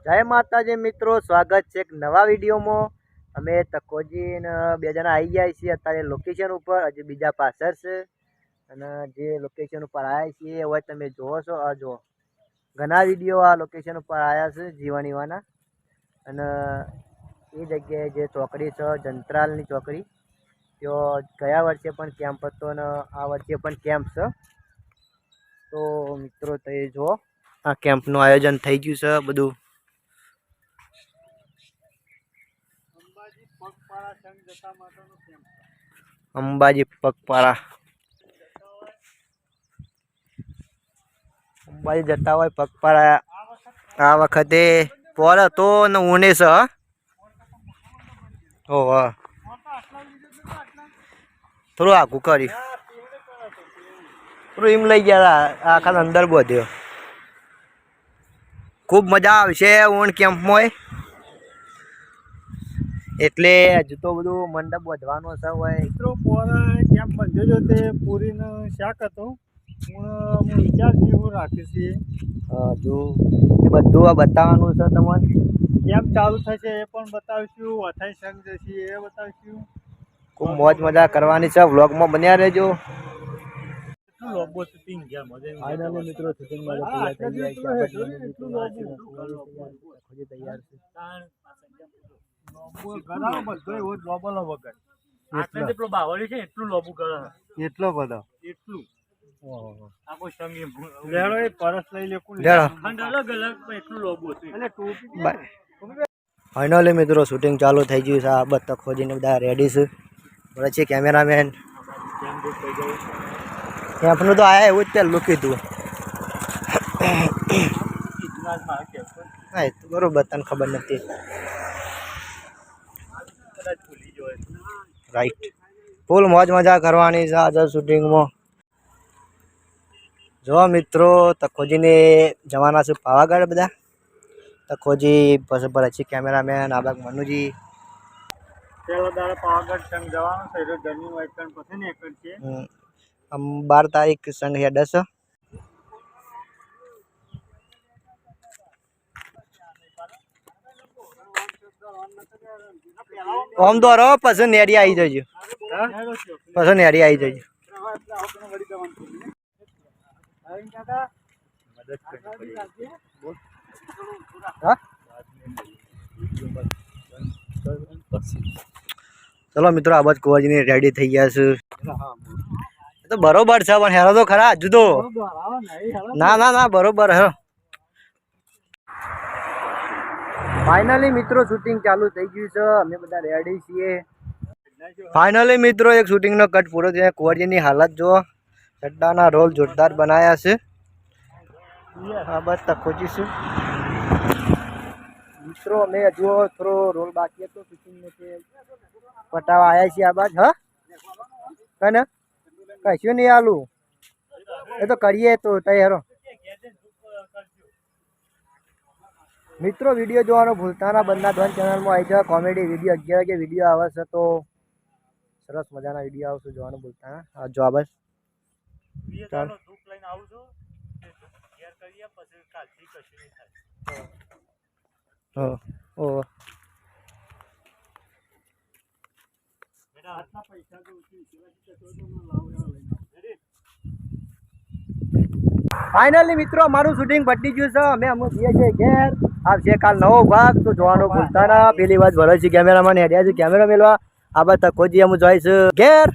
जय माताजी मित्रों, स्वागत है एक नवा वीडियो में। अमे तकोजी ने बे जना आई गया छे अत्यारे लोकेशन पर। हजी बीजा पाछळ छे अने जे लोकेशन पर आया छे हवे तमे जोवो छो। आ जो घना वीडियो आ लोकेशन पर आया छे जीवानीवाना अने ए जग्याए जे चोकड़ी छे जंत्रालनी चोकड़ी त्यो गया वर्षे पण केम्प हतो ने आ वर्षे पण केम्प छे। तो मित्रों ते जो आ केम्पनुं आयोजन थई गयुं छे बधुं। अंबाजी पगपाळा अंबाजी जता होय पगपाळा आ वखते पोर हतो ने ऊने छे। ओहो थोड़ो आगू करी थोड़ो एम लई गया आखा अंदर बोध्यो। खूब मजा आवशे ऊन केम्प में એટલે હજુ તો બધું મંડપ વધવાનો છે હોય। મિત્રો પોરા કેમ્પ બંધ્યો છે તે પૂરીને શાક હતો હું વિચારથી હું રાખીશ હજુ એ બધું બતાવવાનું છે તમને। કેમ્પ ચાલુ થશે એ પણ બતાવીશું, અથાઈ સંઘ જશે એ બતાવીશું। ખૂબ મોજ મજા કરવાની છે, વ્લોગમાં બન્યા રહેજો। લોબો શૂટિંગ ગયા મજા ફાઇનલી મિત્રો શૂટિંગ માં તૈયાર થઈ ગયા છે। તૈયાર છે એટલો બધો फाइनली मित्रों शूटिंग चालू थी गई है। आ बत्तख खोजी ने बधा रेडी है। बड़ा छे कैमरामेन केम्पनु तो आया एवं ज लुक कीधु बरोबर तने खबर नहीं राइट। फूल मौज मजा करवानी है आज शूटिंग में। जो मित्रों तकोजी ने जवाना से पावागढ़ बधा तकोजी पछी पर अच्छी कैमरामेन आ बाग मनुजी पहला दाड़ा पावागढ़ संग जवानो छे એટલે જર્ની વાઇકન પછી ને એકડ છે। हम 12 तारीख संग या 10 ओम दौरो पछ नेड़ी आई जाइए पछ नेड़ी आई जाइए। चलो मित्रों आ बात कुंवरजी ने रेडी थी गया छे। तो बरोबर है पण हेरो तो खरा हजू तो ना ना ना बरोबर है। फाइनली मित्रों शूटिंग चालू थी गई है। अमे बधा रेडी छीए। फाइनली मित्रों एक शूटिंग नो कट पूरो थयो। कुंवरजी नी हालत जो चड्डाना रोल जोरदार बनाया छे। आ बस तकोजी छे मित्रों। अमे हजू थोड़ो रोल बाकी हतो शूटिंग में पटावा आया छे। आ बात हाँ कने कशुं नहीं आलू ये तो करिए तो तैयार मित्रों। वीडियो जोवानो भूलता ना बंदा धन चैनल में आई जाओ। कॉमेडी वीडियो 11 वागे वीडियो आवे छे तो सरस मजाना वीडियो आवशे जोवानो भूलता ना। आ जो आ बस चाल दुख लईने आવું છું शेयर करिए પછી કાલથી કશું નહીં થાય। ओ बेटा આટલા પૈસા જો फाइनली मित्रों अमारू शूटिंग पटी गयु छे। अमे अमु जीए छे घेर। आवशे काल नवो भाग तो जोवानो भूलता ना। पेली बात भरत कैमरामान हेड्या छे कैमरा मेलवा। आ बात तकोजी अमु जाई छे घेर।